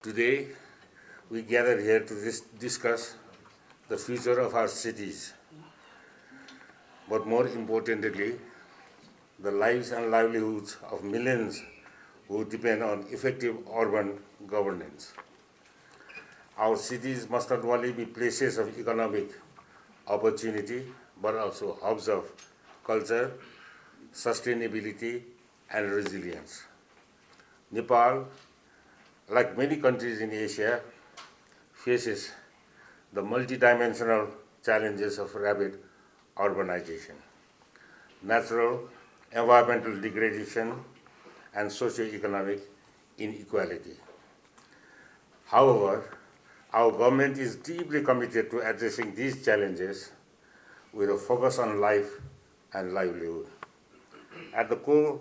Today, we gather here to discuss the future of our cities, but more importantly, the lives and livelihoods of millions who depend on effective urban governance. Our cities must not only be places of economic opportunity, but also hubs of culture, sustainability, and resilience. Nepal, like many countries in Asia, faces the multidimensional challenges of rapid urbanization, natural environmental degradation, and socio-economic inequality. However, our government is deeply committed to addressing these challenges with a focus on life and livelihood. At the core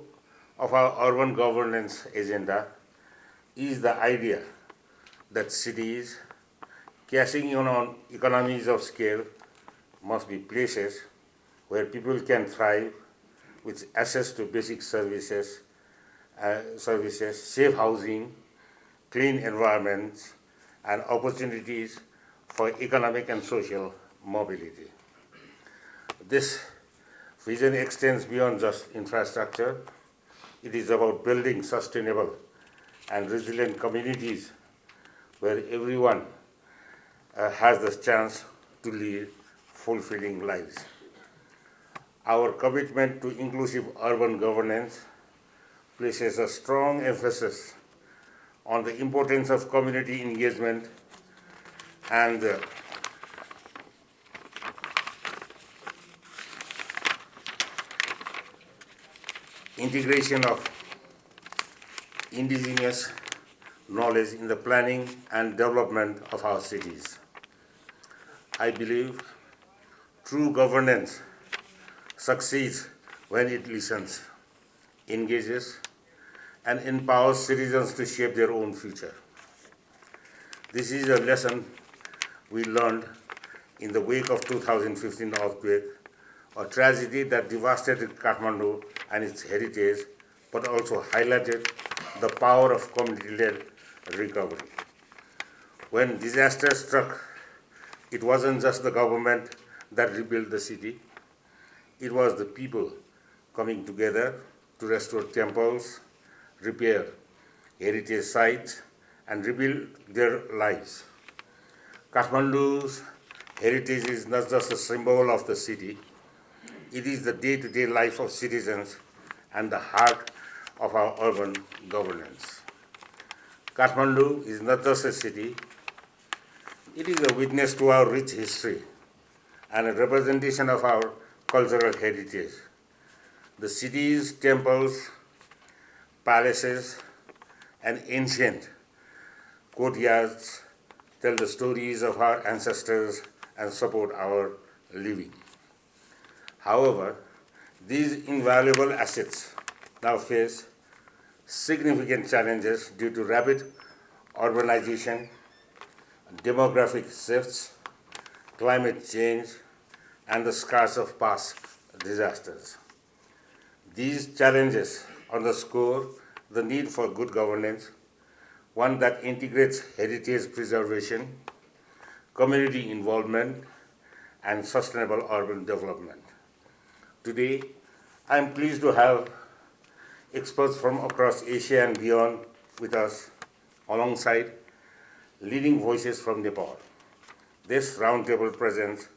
of our urban governance agenda is the idea that cities, cashing in on economies of scale, must be places where people can thrive with access to basic services, safe housing, clean environments, and opportunities for economic and social mobility. This vision extends beyond just infrastructure. It is about building sustainable and resilient communities where everyone has the chance to lead fulfilling lives. Our commitment to inclusive urban governance places a strong emphasis on the importance of community engagement and integration of indigenous knowledge in the planning and development of our cities. I believe true governance succeeds when it listens, engages, and empowers citizens to shape their own future. This is a lesson we learned in the wake of 2015 earthquake, a tragedy that devastated Kathmandu and its heritage, but also highlighted the power of community-led recovery. When disaster struck, it wasn't just the government that rebuilt the city, it was the people coming together to restore temples, repair heritage sites, and rebuild their lives. Kathmandu's heritage is not just a symbol of the city, it is the day-to-day life of citizens and the heart of our urban governance. Kathmandu is not just a city, it is a witness to our rich history and a representation of our cultural heritage. The city's temples, palaces, and ancient courtyards tell the stories of our ancestors and support our living. However, these invaluable assets now face significant challenges due to rapid urbanization, demographic shifts, climate change, and the scars of past disasters. These challenges underscore the need for good governance, one that integrates heritage preservation, community involvement, and sustainable urban development. Today, I am pleased to have experts from across Asia and beyond with us, alongside leading voices from Nepal. This roundtable presents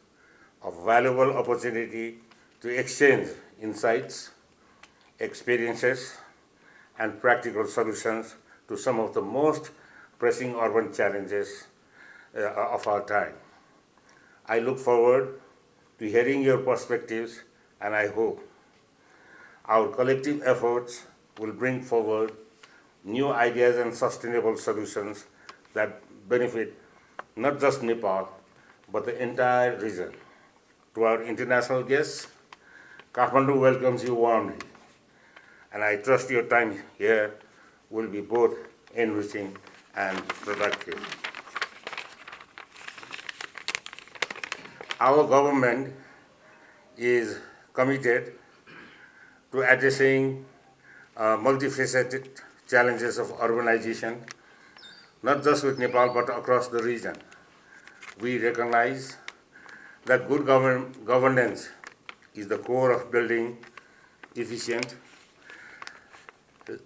a valuable opportunity to exchange insights, experiences, and practical solutions to some of the most pressing urban challenges of our time. I look forward to hearing your perspectives, and I hope our collective efforts will bring forward new ideas and sustainable solutions that benefit not just Nepal, but the entire region. To our international guests, Kathmandu welcomes you warmly, and I trust your time here will be both enriching and productive. Our government is committed to addressing multifaceted challenges of urbanization not just with Nepal but across the region. We recognize that good governance is the core of building efficient,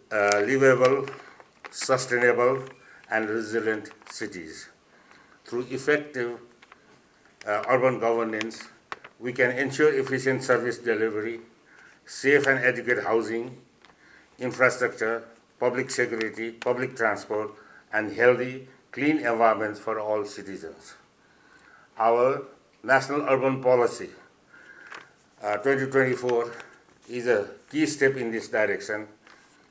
livable, sustainable, and resilient cities. Through effective urban governance, we can ensure efficient service delivery, safe and adequate housing, infrastructure, public security, public transport, and healthy, clean environments for all citizens. Our National Urban Policy 2024 is a key step in this direction.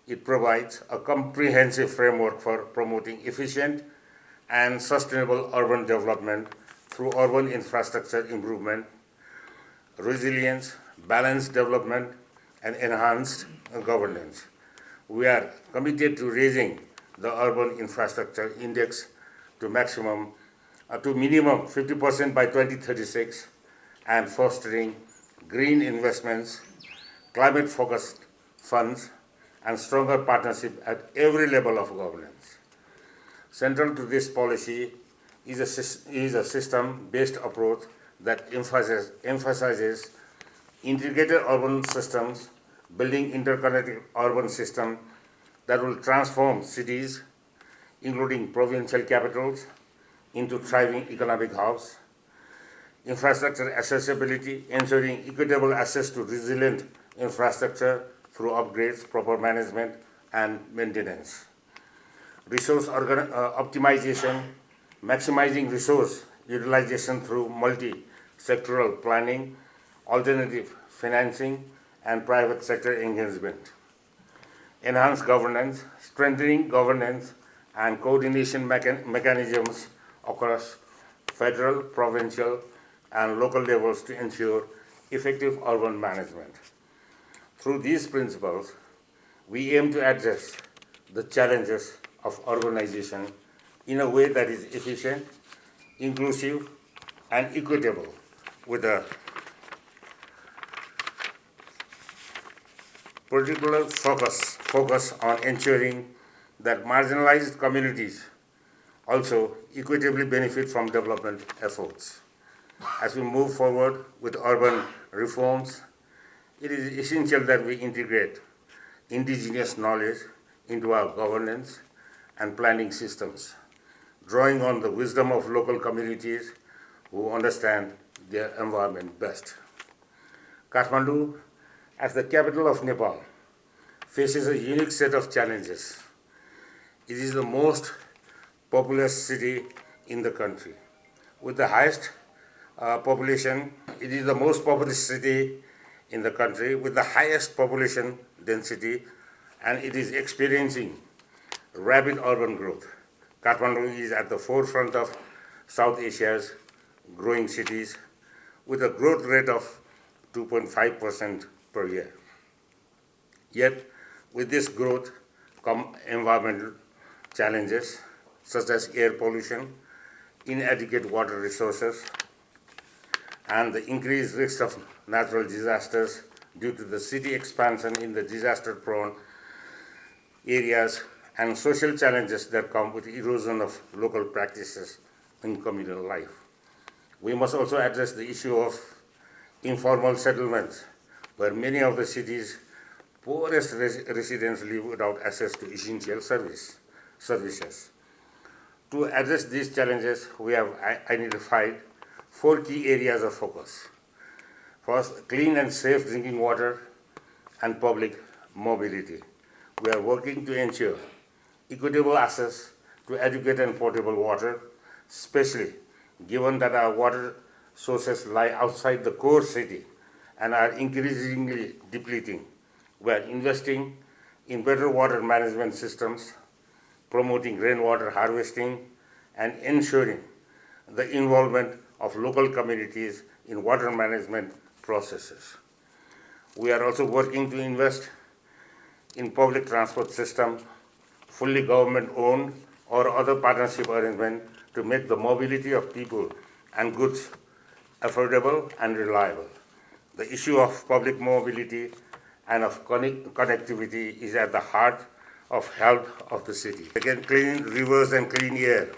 It provides a comprehensive framework for promoting efficient and sustainable urban development through urban infrastructure improvement, resilience, balanced development, and enhanced governance. We are committed to raising the urban infrastructure index to minimum 50% by 2036 and fostering green investments, climate-focused funds, and stronger partnership at every level of governance. Central to this policy is a system-based approach that emphasizes integrated urban systems, building interconnected urban systems that will transform cities, including provincial capitals, into thriving economic hubs, infrastructure accessibility, ensuring equitable access to resilient infrastructure through upgrades, proper management, and maintenance. Resource optimization, maximizing resource utilization through multi-sectoral planning, alternative financing, and private sector engagement. Enhanced governance, strengthening governance and coordination mechanisms across federal, provincial, and local levels to ensure effective urban management. Through these principles, we aim to address the challenges of urbanization in a way that is efficient, inclusive, and equitable, with a particular focus on ensuring that marginalized communities also equitably benefit from development efforts. As we move forward with urban reforms, it is essential that we integrate indigenous knowledge into our governance and planning systems, drawing on the wisdom of local communities who understand their environment best. Kathmandu, as the capital of Nepal, faces a unique set of challenges. It is the most populous city in the country. With the highest population, it is the most populous city in the country with the highest population density, and it is experiencing rapid urban growth. Kathmandu is at the forefront of South Asia's growing cities with a growth rate of 2.5% per year. Yet, with this growth come environmental challenges such as air pollution, inadequate water resources, and the increased risk of natural disasters due to the city expansion in the disaster-prone areas and social challenges that come with erosion of local practices in communal life. We must also address the issue of informal settlements, where many of the city's poorest residents live without access to essential services. To address these challenges, we have identified 4 key areas of focus. First, clean and safe drinking water and public mobility. We are working to ensure equitable access to adequate and potable water, especially given that our water sources lie outside the core city and are increasingly depleting. We are investing in better water management systems, promoting rainwater harvesting, and ensuring the involvement of local communities in water management processes. We are also working to invest in public transport system, fully government-owned or other partnership arrangement to make the mobility of people and goods affordable and reliable. The issue of public mobility and of connectivity is at the heart of health of the city. Again, clean rivers and clean air.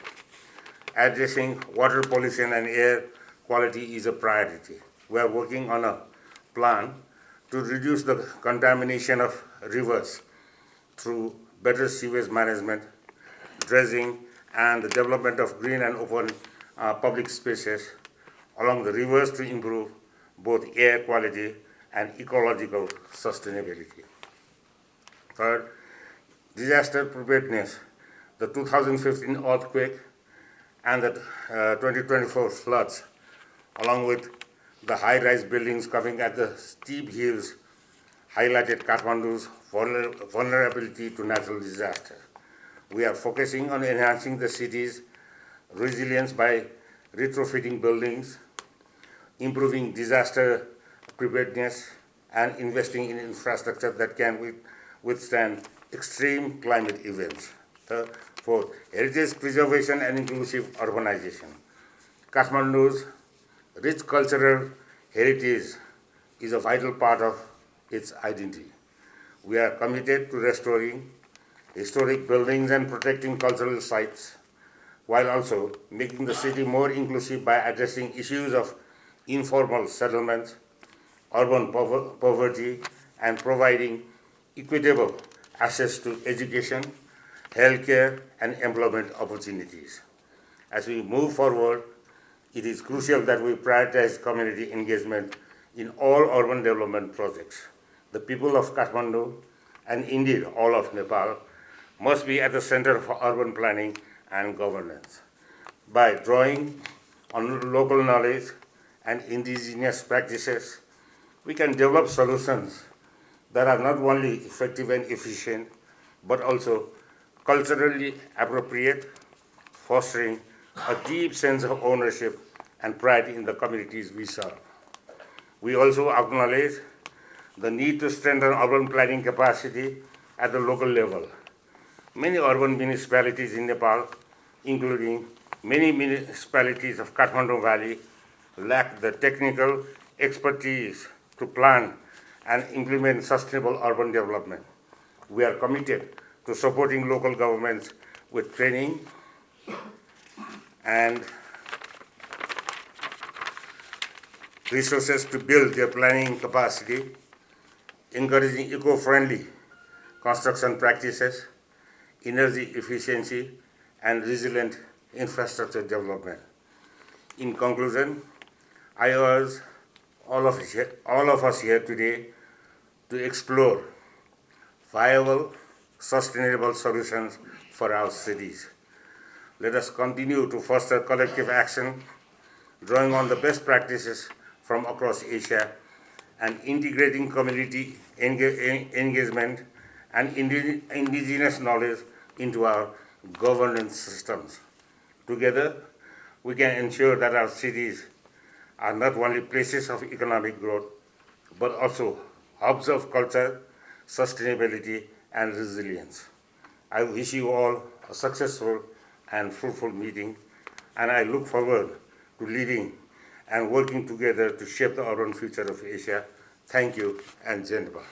Addressing water pollution and air quality is a priority. We are working on a plan to reduce the contamination of rivers through better sewage management, dredging, and the development of green and open public spaces along the rivers to improve both air quality and ecological sustainability. Third, disaster preparedness. The 2015 earthquake and the 2024 floods, along with the high-rise buildings coming at the steep hills, highlighted Kathmandu's vulnerability to natural disaster. We are focusing on enhancing the city's resilience by retrofitting buildings, improving disaster preparedness, and investing in infrastructure that can withstand extreme climate events. Fourth, heritage preservation and inclusive urbanization. Kathmandu's rich cultural heritage is a vital part of its identity. We are committed to restoring historic buildings and protecting cultural sites, while also making the city more inclusive by addressing issues of informal settlements, urban poverty, and providing equitable access to education, healthcare, and employment opportunities. As we move forward, it is crucial that we prioritize community engagement in all urban development projects. The people of Kathmandu, and indeed all of Nepal, must be at the center of urban planning and governance. By drawing on local knowledge and indigenous practices, we can develop solutions that are not only effective and efficient, but also culturally appropriate, fostering a deep sense of ownership and pride in the communities we serve. We also acknowledge the need to strengthen urban planning capacity at the local level. Many urban municipalities in Nepal, including many municipalities of Kathmandu Valley, lack the technical expertise to plan and implement sustainable urban development. We are committed to supporting local governments with training and resources to build their planning capacity, encouraging eco-friendly construction practices, energy efficiency, and resilient infrastructure development. In conclusion, I urge all of us here today to explore viable, sustainable solutions for our cities. Let us continue to foster collective action, drawing on the best practices from across Asia and integrating community engagement and indigenous knowledge into our governance systems. Together, we can ensure that our cities are not only places of economic growth, but also hubs of culture, sustainability, and resilience. I wish you all a successful and fruitful meeting, and I look forward to leading and working together to shape the urban future of Asia. Thank you, and Jai Nepal.